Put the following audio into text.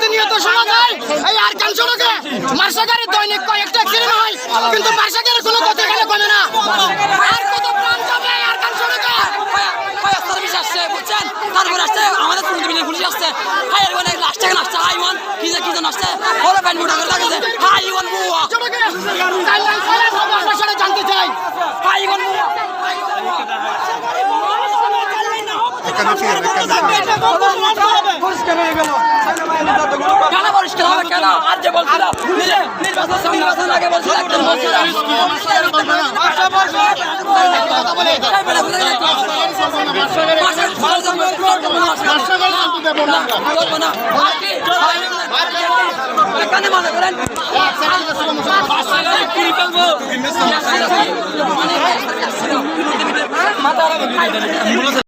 প্রতিনিয়ত শোনা যায় এই আরকান সড়কে মার্শাগারে দৈনিক কয়েকটা অ্যাক্সিডেন্ট হয়, কিন্তু মার্শাগারের কোনো কথা এখানে কমে না। আর কত প্রাণ যাবে এই আরকান সড়কে? সার্ভিস আসছে বুঝছেন, তারপর আসছে আমাদের পুলিশ আসছে, লাস্ট টাকা আসছে হাইওয়ান কি যেন আসছে ওরা প্যান্ট মোটা করে লাগছে হাইওয়ান বুয়া সড়কে গাইডলাইন ফলো হবে আমরা জানতে চাই। হাইওয়ান বুয়া কেন পরিষ্কার হবে কেন? আর যে বলছিল নির্বাচন আগে বলছিল একজন বলছিল